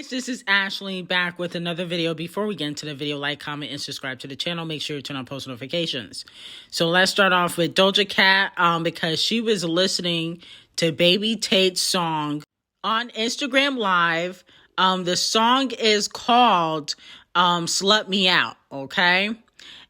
guys, this is Ashley back with another video. Before we get into the video, like, comment, and subscribe to the channel. Make sure you turn on post notifications. So let's start off with Doja Cat because she was listening to babyTate's song on Instagram Live. The song is called Slut Me Out, okay?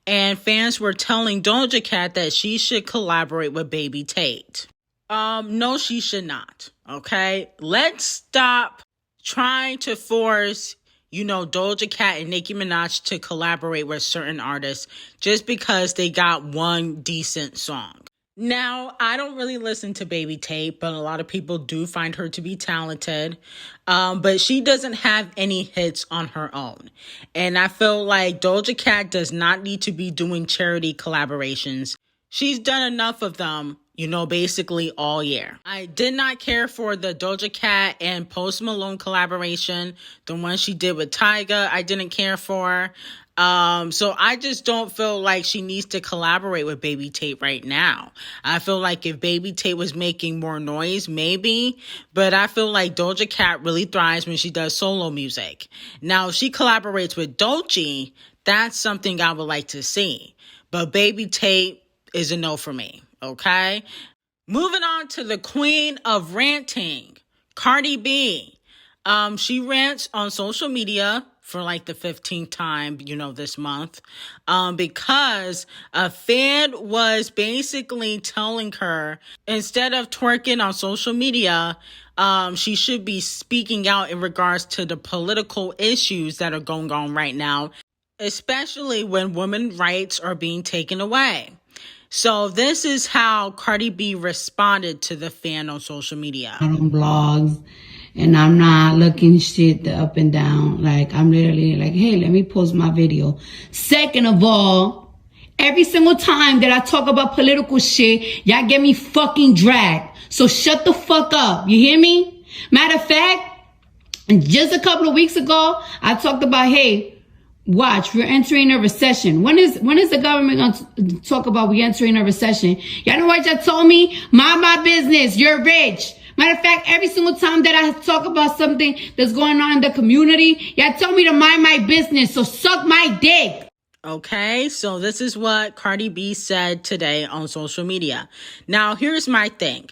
And fans were telling Doja Cat that she should collaborate with babyTate. No, she should not, okay? Let's stop trying to force, Doja Cat and Nicki Minaj to collaborate with certain artists just because they got one decent song. Now, I don't really listen to babyTate, but a lot of people do find her to be talented. But she doesn't have any hits on her own. And I feel like Doja Cat does not need to be doing charity collaborations. She's done enough of them, basically all year. I did not care for the Doja Cat and Post Malone collaboration. The one she did with Tyga, I didn't care for. So I just don't feel like she needs to collaborate with babyTate right now. I feel like if babyTate was making more noise, maybe, but I feel like Doja Cat really thrives when she does solo music. Now, if she collaborates with DOJA, that's something I would like to see, but babyTate is a no for me, okay? Moving on to the queen of ranting, Cardi B. She rants on social media for like the 15th time, this month, because a fan was basically telling her, instead of twerking on social media, she should be speaking out in regards to the political issues that are going on right now, especially when women's rights are being taken away. So this is how Cardi B responded to the fan on social media. On blogs, and I'm not looking shit up and down. Like, I'm literally like, hey, let me post my video. Second of all, every single time that I talk about political shit, y'all get me fucking dragged. So shut the fuck up. You hear me? Matter of fact, just a couple of weeks ago, I talked about, hey, watch, we're entering a recession. When is the government going to talk about we entering a recession? Y'all know what y'all told me? Mind my business. You're rich. Matter of fact, every single time that I talk about something that's going on in the community, y'all tell me to mind my business. So suck my dick. Okay, so this is what Cardi B said today on social media. Now, here's my thing.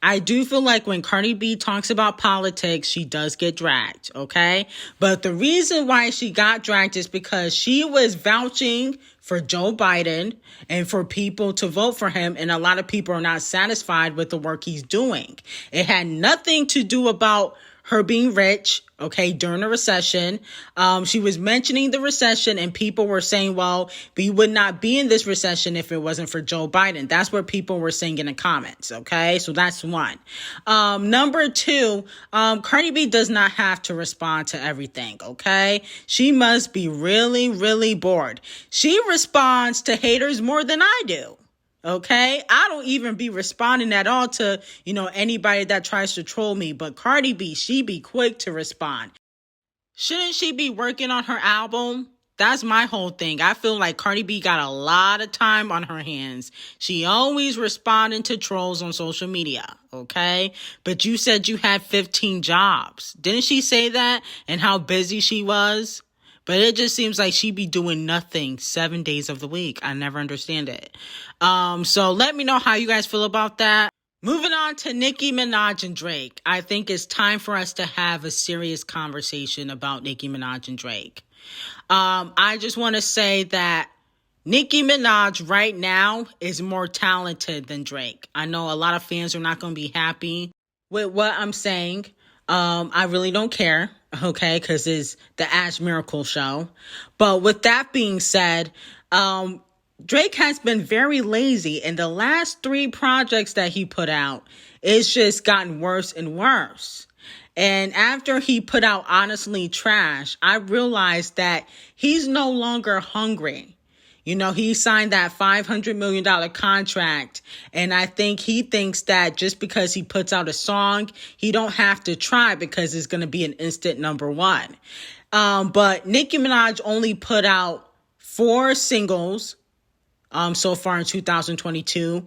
I do feel like when Cardi B talks about politics, she does get dragged, okay? But the reason why she got dragged is because she was vouching for Joe Biden and for people to vote for him, and a lot of people are not satisfied with the work he's doing. It had nothing to do about her being rich, okay, during a recession. She was mentioning the recession and people were saying, well, we would not be in this recession if it wasn't for Joe Biden. That's what people were saying in the comments, okay? So that's one. Number two, Cardi B does not have to respond to everything, okay? She must be really, really bored. She responds to haters more than I do. Okay, I don't even be responding at all to, anybody that tries to troll me. But Cardi B, she be quick to respond. Shouldn't she be working on her album? That's my whole thing. I feel like Cardi B got a lot of time on her hands. She always responding to trolls on social media, okay? But you said you had 15 jobs. Didn't she say that and how busy she was? But it just seems like she be doing nothing 7 days of the week. I never understand it. So let me know how you guys feel about that. Moving on to Nicki Minaj and Drake. I think it's time for us to have a serious conversation about Nicki Minaj and Drake. I just want to say that Nicki Minaj right now is more talented than Drake. I know a lot of fans are not going to be happy with what I'm saying. I really don't care, okay, because it's the Ash Miracle show. But with that being said, Drake has been very lazy, and the last 3 projects that he put out, it's just gotten worse and worse. And after he put out Honestly Trash, I realized that he's no longer hungry. He signed that $500 million contract, and I think he thinks that just because he puts out a song, he don't have to try because it's going to be an instant number one. But Nicki Minaj only put out 4 singles so far in 2022.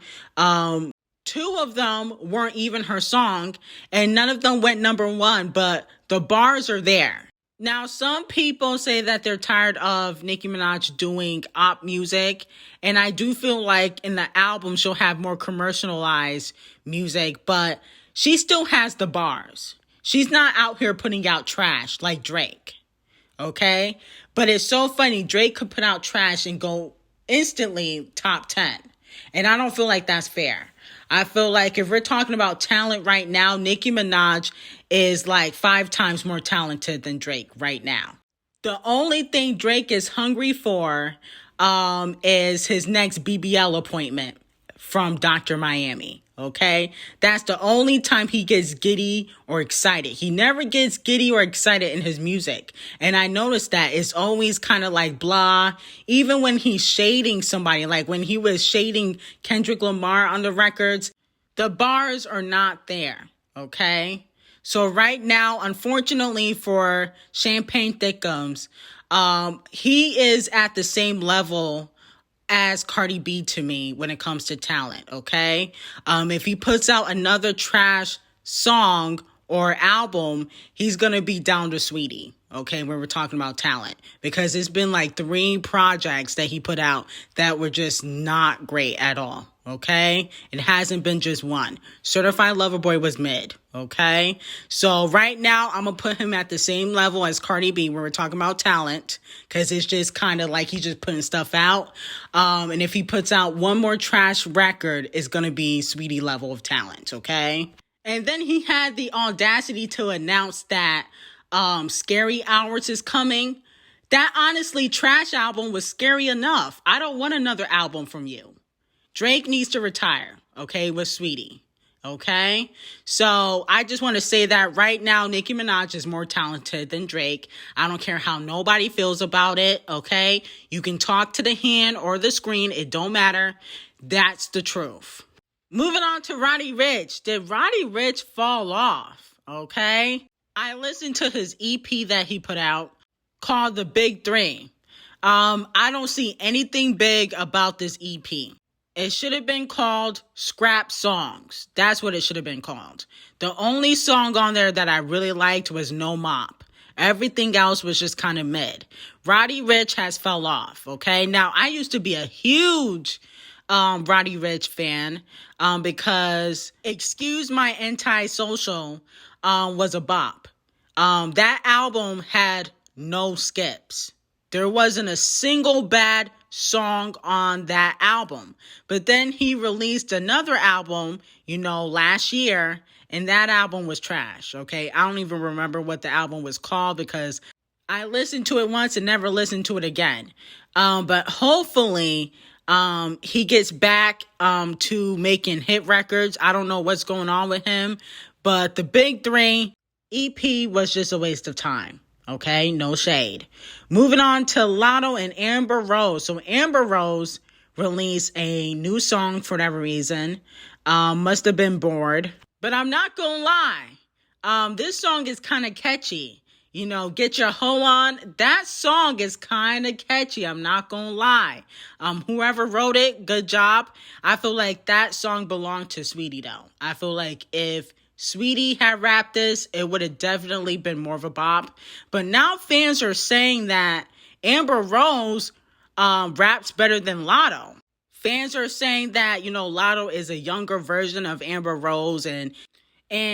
2 of them weren't even her song, and none of them went number one, but the bars are there. Now, some people say that they're tired of Nicki Minaj doing op music, and I do feel like in the album she'll have more commercialized music, but she still has the bars. She's not out here putting out trash like Drake, okay? But it's so funny, Drake could put out trash and go instantly top 10, and I don't feel like that's fair. I feel like if we're talking about talent right now, Nicki Minaj is like 5 times more talented than Drake right now. The only thing Drake is hungry for is his next BBL appointment from Dr. Miami. Okay, that's the only time he gets giddy or excited. He never gets giddy or excited in his music. And I noticed that it's always kind of like blah. Even when he's shading somebody, like when he was shading Kendrick Lamar on the records, the bars are not there. Okay, so right now, unfortunately for Champagne Thickums, he is at the same level as Cardi B to me when it comes to talent, okay? If he puts out another trash song or album, he's gonna be down to Sweetie, okay, when we're talking about talent. Because it's been like 3 projects that he put out that were just not great at all, okay? It hasn't been just one. Certified Lover Boy was mid, okay? So right now, I'm gonna put him at the same level as Cardi B when we're talking about talent, because it's just kind of like he's just putting stuff out. And if he puts out one more trash record, it's gonna be Sweetie level of talent, okay? And then he had the audacity to announce that Scary Hours is coming. That honestly, trash album was scary enough. I don't want another album from you. Drake needs to retire, okay, with Sweetie, okay? So I just want to say that right now, Nicki Minaj is more talented than Drake. I don't care how nobody feels about it, okay? You can talk to the hand or the screen. It don't matter. That's the truth. Moving on to Ronny Rich. Did Ronny Rich fall off, okay? I listened to his EP that he put out called The Big Three. I don't see anything big about this EP. It should have been called Scrap Songs. That's what it should have been called. The only song on there that I really liked was No Mop. Everything else was just kind of mid. Roddy Ricch has fell off, okay? Now, I used to be a huge Roddy Ricch fan because Excuse My Antisocial was a bop. That album had no skips. There wasn't a single bad song on that album. But then he released another album, last year, and that album was trash, okay? I don't even remember what the album was called because I listened to it once and never listened to it again. But hopefully, he gets back to making hit records. I don't know what's going on with him, but the Big Three EP was just a waste of time. Okay, no shade. Moving on to LATTO and Amber Rose. So Amber Rose released a new song for whatever reason. Must have been bored. But I'm not gonna lie. This song is kind of catchy. Get Your Hoe On. That song is kind of catchy. I'm not gonna lie. Whoever wrote it, good job. I feel like that song belonged to Sweetie though. I feel like if Sweetie had rapped this, it would have definitely been more of a bop. But now fans are saying that Amber Rose raps better than LATTO. Fans are saying that, LATTO is a younger version of Amber Rose and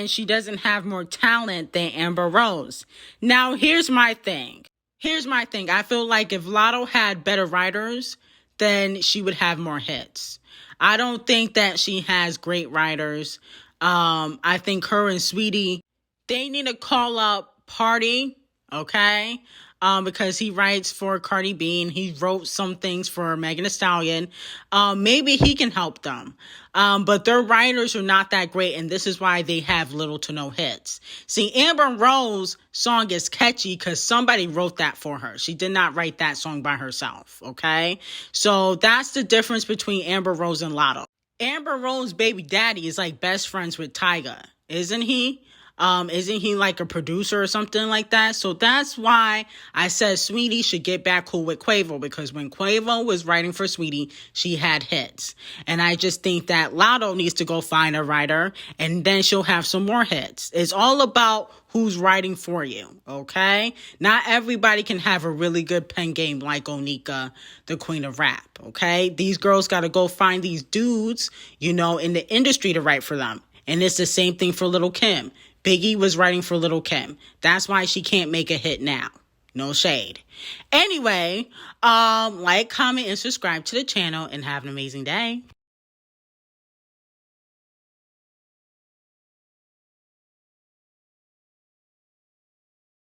she doesn't have more talent than Amber Rose. Now, here's my thing. I feel like if LATTO had better writers, then she would have more hits. I don't think that she has great writers. I think her and Sweetie, they need to call up Party, okay? Because he writes for Cardi B and he wrote some things for Megan Thee Stallion. Maybe he can help them. But their writers are not that great, and this is why they have little to no hits. See, Amber Rose's song is catchy because somebody wrote that for her. She did not write that song by herself, okay? So that's the difference between Amber Rose and LATTO. Amber Rose's baby daddy is like best friends with Tyga, isn't he? Isn't he like a producer or something like that? So that's why I said Sweetie should get back cool with Quavo, because when Quavo was writing for Sweetie, she had hits. And I just think that LATTO needs to go find a writer, and then she'll have some more hits. It's all about who's writing for you, okay? Not everybody can have a really good pen game like Onika, the queen of rap, okay? These girls got to go find these dudes, in the industry to write for them. And it's the same thing for Lil' Kim. Biggie was writing for Lil' Kim. That's why she can't make a hit now. No shade. Anyway, like, comment, and subscribe to the channel, and have an amazing day.